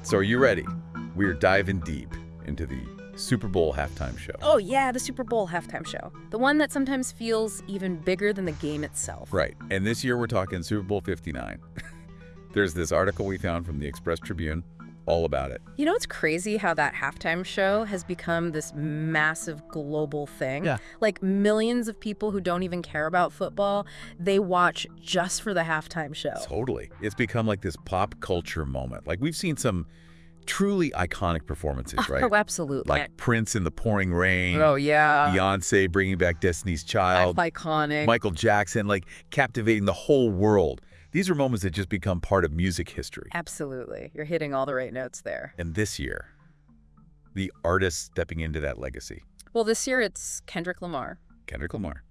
So are you ready? We're diving deep into the Super Bowl halftime show. Oh yeah, the Super Bowl halftime show. The one that sometimes feels even bigger than the game itself. Right. And this year we're talking Super Bowl 59. There's this article we found from the Express Tribune all about it. You know, it's crazy how that halftime show has become this massive global thing. Yeah. Like millions of people who don't even care about football, they watch just for the halftime show. Totally. It's become like this pop culture moment. Like we've seen some truly iconic performances, right? Oh, absolutely. Like Prince in the pouring rain. Oh, yeah. Beyonce bringing back Destiny's Child. Iconic. Michael Jackson, like captivating the whole world. These are moments that just become part of music history. Absolutely. You're hitting all the right notes there. And this year, the artist stepping into that legacy. Well, this year it's Kendrick Lamar. Kendrick Lamar.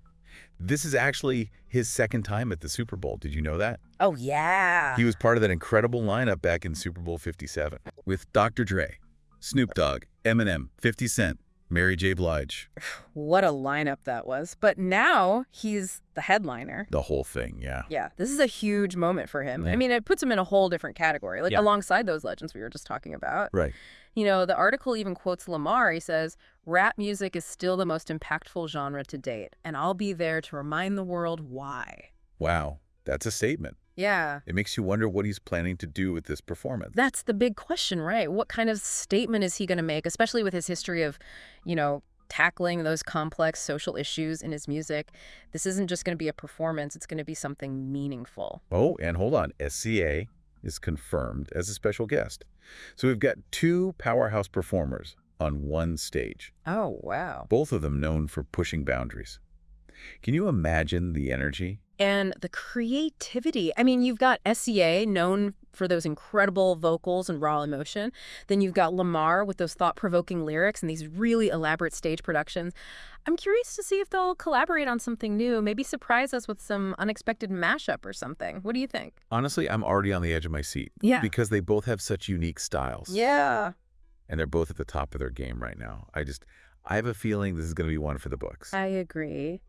This is actually his second time at the Super Bowl. Did you know that? Oh, yeah. He was part of that incredible lineup back in Super Bowl 57 with Dr. Dre, Snoop Dogg, Eminem, 50 Cent, Mary J. Blige. What a lineup that was. But now he's the headliner. The whole thing, yeah. Yeah, this is a huge moment for him. Yeah. I mean, it puts him in a whole different category, like Yeah. alongside those legends we were just talking about. Right. You know, the article even quotes Lamar. He says, "Rap music is still the most impactful genre to date, and I'll be there to remind the world why." Wow, that's a statement. Yeah. It makes you wonder what he's planning to do with this performance. That's the big question, right? What kind of statement is he going to make, especially with his history of, you know, tackling those complex social issues in his music? This isn't just going to be a performance. It's going to be something meaningful. Oh, and hold on. SZA is confirmed as a special guest. So we've got two powerhouse performers on one stage, Oh, wow. both of them known for pushing boundaries. Can you imagine the energy? And the creativity. I mean, you've got SZA, known for those incredible vocals and raw emotion. Then you've got Lamar with those thought-provoking lyrics and these really elaborate stage productions. I'm curious to see if they'll collaborate on something new, maybe surprise us with some unexpected mashup or something. What do you think? Honestly, I'm already on the edge of my seat. Yeah. Because they both have such unique styles. Yeah. And they're both at the top of their game right now. I have a feeling this is going to be one for the books. I agree.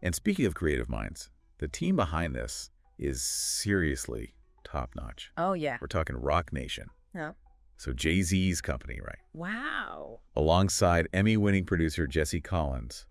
And speaking of creative minds, the team behind this is seriously top-notch. Oh, yeah. We're talking Roc Nation. Yeah. So Jay-Z's company, right? Wow. Alongside Emmy-winning producer Jesse Collins.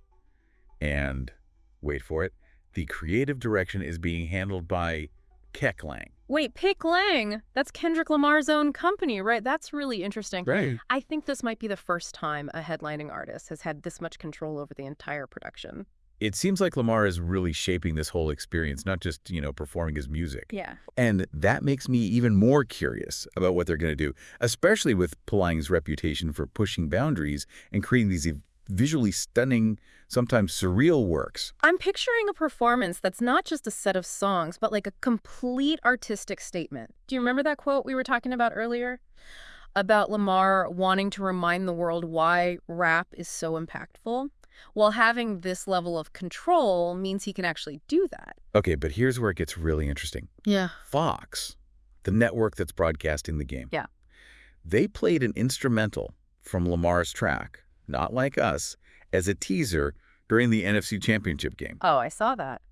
And, wait for it, the creative direction is being handled by pgLang. Wait, pgLang. That's Kendrick Lamar's own company, right? That's really interesting. Right. I think this might be the first time a headlining artist has had this much control over the entire production. It seems like Lamar is really shaping this whole experience, not just, performing his music. Yeah. And that makes me even more curious about what they're going to do, especially with pgLang's reputation for pushing boundaries and creating these visually stunning, sometimes surreal works. I'm picturing a performance that's not just a set of songs, but like a complete artistic statement. Do you remember that quote we were talking about earlier? About Lamar wanting to remind the world why rap is so impactful? Well, having this level of control means he can actually do that. Okay, but here's where it gets really interesting. Yeah. Fox, the network that's broadcasting the game. Yeah. They played an instrumental from Lamar's track, Not Like Us, as a teaser during the NFC Championship game. Oh, I saw that.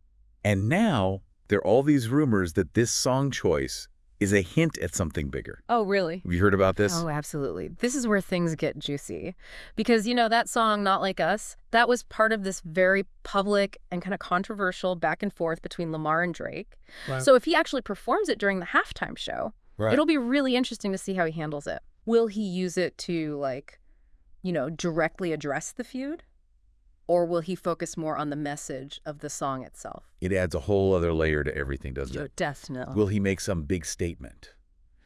And now there are all these rumors that this song choice is a hint at something bigger. Oh, really? Have you heard about this? Oh, absolutely. This is where things get juicy. Because, that song, Not Like Us, that was part of this very public and kind of controversial back and forth between Lamar and Drake. Wow. So if he actually performs it during the halftime show, Right. it'll be really interesting to see how he handles it. Will he use it to, directly address the feud? Or will he focus more on the message of the song itself? It adds a whole other layer to everything, doesn't it? Definitely. Will he make some big statement?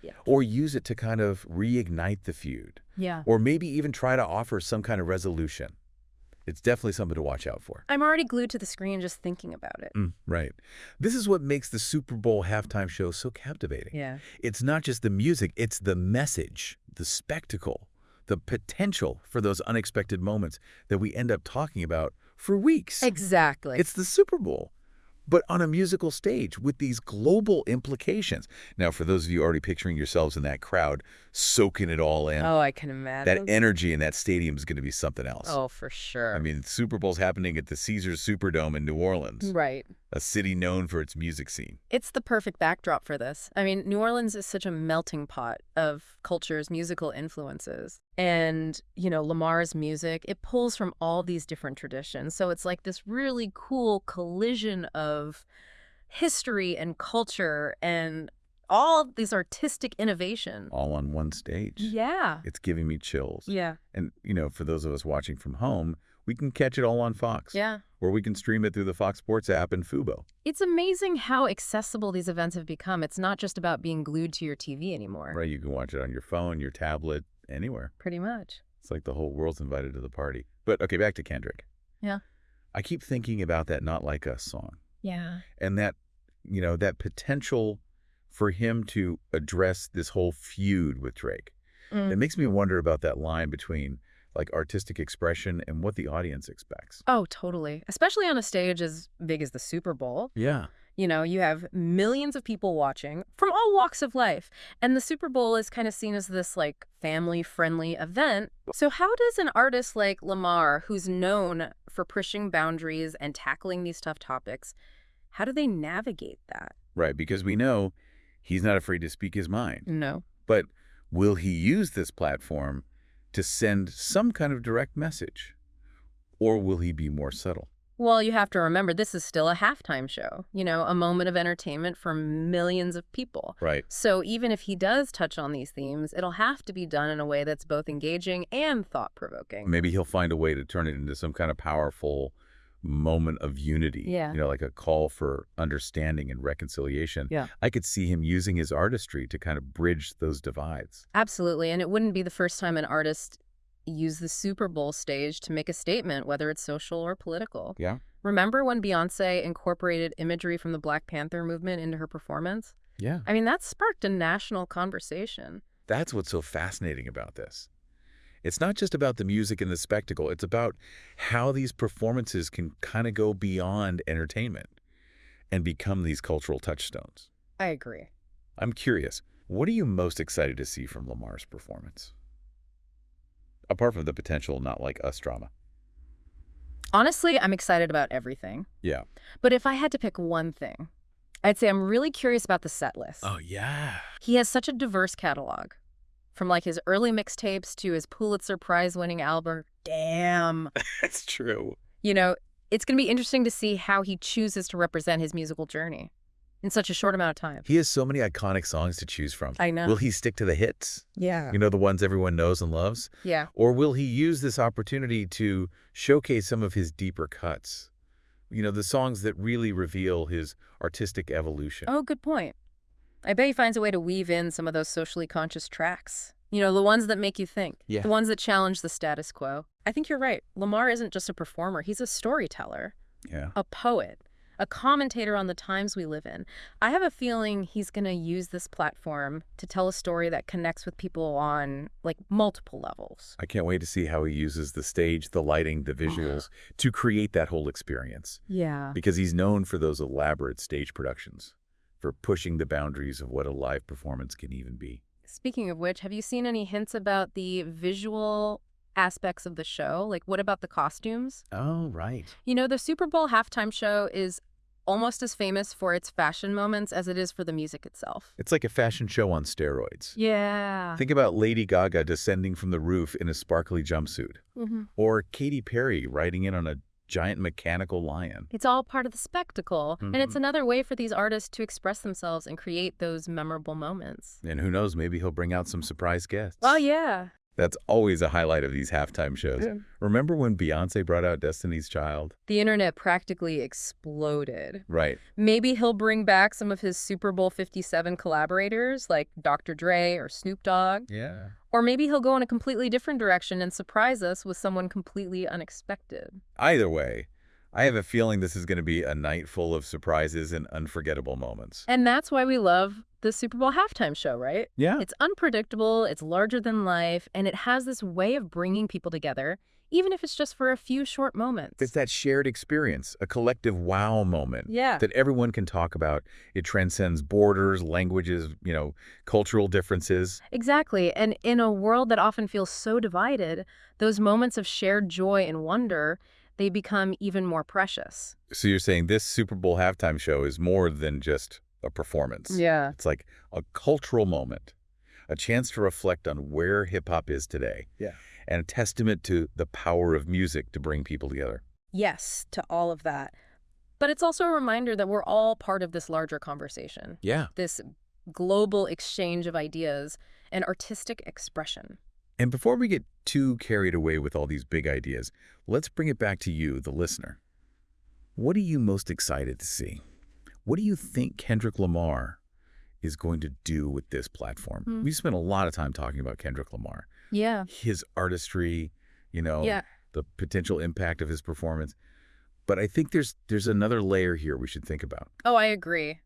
Yeah. Or use it to kind of reignite the feud? Yeah. Or maybe even try to offer some kind of resolution? It's definitely something to watch out for. I'm already glued to the screen just thinking about it. Right. This is what makes the Super Bowl halftime show so captivating. Yeah. It's not just the music, it's the message, the spectacle, the potential for those unexpected moments that we end up talking about for weeks. Exactly. It's the Super Bowl, but on a musical stage with these global implications. Now, for those of you already picturing yourselves in that crowd, soaking it all in. Oh, I can That imagine. energy in that stadium is going to be something else. Oh, for sure. I mean, Super Bowl's happening at the Caesars Superdome in New Orleans, Right. a city known for its music scene. It's the perfect backdrop for this. I mean, New Orleans is such a melting pot of cultures, musical influences. And, Lamar's music, it pulls from all these different traditions. So it's like this really cool collision of history and culture and all of these artistic innovation. All on one stage. Yeah. It's giving me chills. Yeah. And, for those of us watching from home, we can catch it all on Fox. Yeah. Or we can stream it through the Fox Sports app and Fubo. It's amazing how accessible these events have become. It's not just about being glued to your TV anymore. Right, you can watch it on your phone, your tablet, anywhere. Pretty much. It's like the whole world's invited to the party. But, okay, back to Kendrick. Yeah. I keep thinking about that Not Like Us song. Yeah. And that, that potential for him to address this whole feud with Drake. It makes me wonder about that line between like artistic expression and what the audience expects. Oh, totally. Especially on a stage as big as the Super Bowl. Yeah. You have millions of people watching from all walks of life. And the Super Bowl is kind of seen as this like family-friendly event. So how does an artist like Lamar, who's known for pushing boundaries and tackling these tough topics, how do they navigate that? Right, because we know he's not afraid to speak his mind. No. But will he use this platform to send some kind of direct message? Or will he be more subtle? Well, you have to remember, this is still a halftime show, a moment of entertainment for millions of people. Right. So even if he does touch on these themes, it'll have to be done in a way that's both engaging and thought-provoking. Maybe he'll find a way to turn it into some kind of powerful moment of unity. Yeah. Like a call for understanding and reconciliation. Yeah. I could see him using his artistry to kind of bridge those divides. Absolutely. And it wouldn't be the first time an artist used the Super Bowl stage to make a statement, whether it's social or political. Yeah. Remember when Beyoncé incorporated imagery from the Black Panther movement into her performance? Yeah. I mean, that sparked a national conversation. That's what's so fascinating about this. It's not just about the music and the spectacle. It's about how these performances can kind of go beyond entertainment and become these cultural touchstones. I agree. I'm curious, what are you most excited to see from Lamar's performance? Apart from the potential Not Like Us drama. Honestly, I'm excited about everything. Yeah. But if I had to pick one thing, I'd say I'm really curious about the set list. Oh, yeah. He has such a diverse catalog. From like his early mixtapes to his Pulitzer Prize-winning album. Damn. That's true. It's going to be interesting to see how he chooses to represent his musical journey in such a short amount of time. He has so many iconic songs to choose from. I know. Will he stick to the hits? Yeah. The ones everyone knows and loves? Yeah. Or will he use this opportunity to showcase some of his deeper cuts? The songs that really reveal his artistic evolution. Oh, good point. I bet he finds a way to weave in some of those socially conscious tracks. The ones that make you think. Yeah. The ones that challenge the status quo. I think you're right. Lamar isn't just a performer. He's a storyteller. Yeah. A poet. A commentator on the times we live in. I have a feeling he's going to use this platform to tell a story that connects with people on, like, multiple levels. I can't wait to see how he uses the stage, the lighting, the visuals to create that whole experience. Yeah. Because he's known for those elaborate stage productions, for pushing the boundaries of what a live performance can even be. Speaking of which, have you seen any hints about the visual aspects of the show? Like, what about the costumes? Oh, right. The Super Bowl halftime show is almost as famous for its fashion moments as it is for the music itself. It's like a fashion show on steroids. Yeah. Think about Lady Gaga descending from the roof in a sparkly jumpsuit. Or Katy Perry riding in on a giant mechanical lion. It's all part of the spectacle. And it's another way for these artists to express themselves and create those memorable moments. And who knows, maybe he'll bring out some surprise guests. Oh, yeah. That's always a highlight of these halftime shows. Yeah. Remember when Beyoncé brought out Destiny's Child? The internet practically exploded. Right. Maybe he'll bring back some of his Super Bowl LVII collaborators like Dr. Dre or Snoop Dogg. Yeah. Or maybe he'll go in a completely different direction and surprise us with someone completely unexpected. Either way, I have a feeling this is going to be a night full of surprises and unforgettable moments. And that's why we love the Super Bowl halftime show, right? Yeah. It's unpredictable, it's larger than life, and it has this way of bringing people together, even if it's just for a few short moments. It's that shared experience, a collective wow moment Yeah. that everyone can talk about. It transcends borders, languages, cultural differences. Exactly. And in a world that often feels so divided, those moments of shared joy and wonder, they become even more precious. So you're saying this Super Bowl halftime show is more than just a performance. Yeah. It's like a cultural moment, a chance to reflect on where hip-hop is today. Yeah. And a testament to the power of music to bring people together. Yes, to all of that. But it's also a reminder that we're all part of this larger conversation. Yeah. This global exchange of ideas and artistic expression. And before we get too carried away with all these big ideas, let's bring it back to you, the listener. What are you most excited to see? What do you think Kendrick Lamar is going to do with this platform? We spent a lot of time talking about Kendrick Lamar. Yeah. His artistry, the potential impact of his performance. But I think there's another layer here we should think about. Oh, I agree.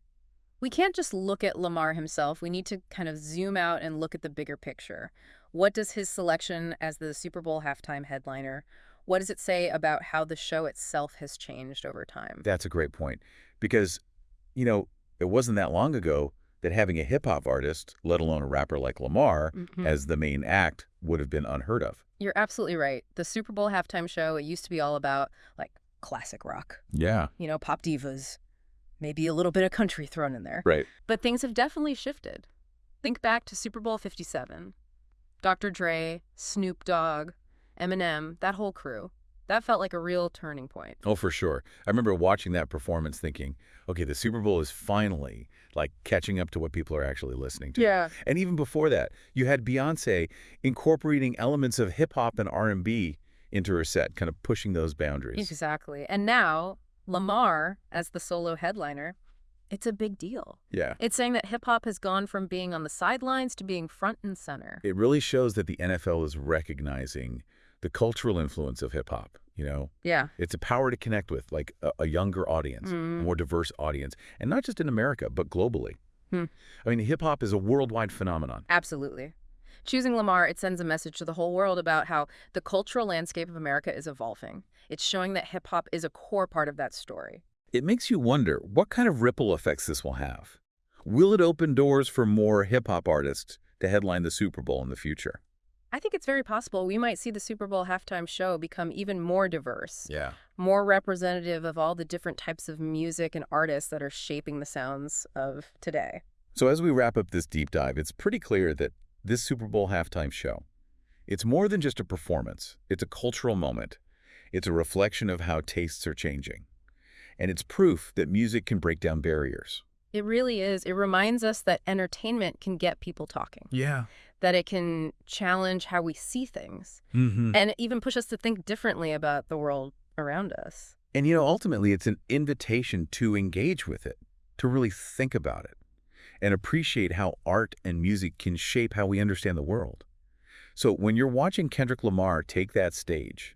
We can't just look at Lamar himself. We need to kind of zoom out and look at the bigger picture. What does his selection as the Super Bowl halftime headliner, what does it say about how the show itself has changed over time? That's a great point. Because, it wasn't that long ago that having a hip-hop artist, let alone a rapper like Lamar, as the main act would have been unheard of. You're absolutely right. The Super Bowl halftime show, it used to be all about, like, classic rock. Yeah. Pop divas. Maybe a little bit of country thrown in there. Right. But things have definitely shifted. Think back to Super Bowl LVII. Dr. Dre, Snoop Dogg, Eminem, that whole crew. That felt like a real turning point. Oh, for sure. I remember watching that performance thinking, okay, the Super Bowl is finally, catching up to what people are actually listening to. Yeah. And even before that, you had Beyoncé incorporating elements of hip-hop and R&B into her set, kind of pushing those boundaries. Exactly. And now, Lamar, as the solo headliner, it's a big deal. Yeah. It's saying that hip-hop has gone from being on the sidelines to being front and center. It really shows that the NFL is recognizing the cultural influence of hip-hop, Yeah. It's a power to connect with, a younger audience, a more diverse audience, and not just in America, but globally. I mean, hip-hop is a worldwide phenomenon. Absolutely. Choosing Lamar, it sends a message to the whole world about how the cultural landscape of America is evolving. It's showing that hip-hop is a core part of that story. It makes you wonder what kind of ripple effects this will have. Will it open doors for more hip-hop artists to headline the Super Bowl in the future? I think it's very possible we might see the Super Bowl halftime show become even more diverse. Yeah. More representative of all the different types of music and artists that are shaping the sounds of today. So as we wrap up this deep dive, it's pretty clear that this Super Bowl halftime show, it's more than just a performance. It's a cultural moment. It's a reflection of how tastes are changing. And it's proof that music can break down barriers. It really is. It reminds us that entertainment can get people talking. Yeah. That it can challenge how we see things. And even push us to think differently about the world around us. And, ultimately, it's an invitation to engage with it, to really think about it, and appreciate how art and music can shape how we understand the world. So when you're watching Kendrick Lamar take that stage,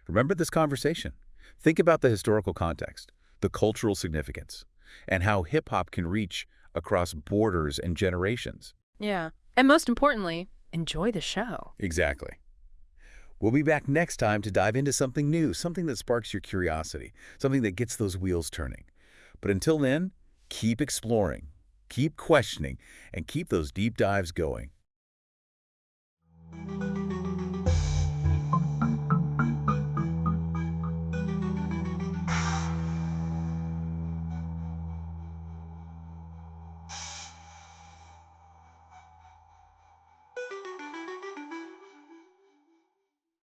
remember this conversation. Think about the historical context, the cultural significance, and how hip-hop can reach across borders and generations. Yeah. And most importantly, enjoy the show. Exactly. We'll be back next time to dive into something new, something that sparks your curiosity, something that gets those wheels turning. But until then, keep exploring, keep questioning, and keep those deep dives going.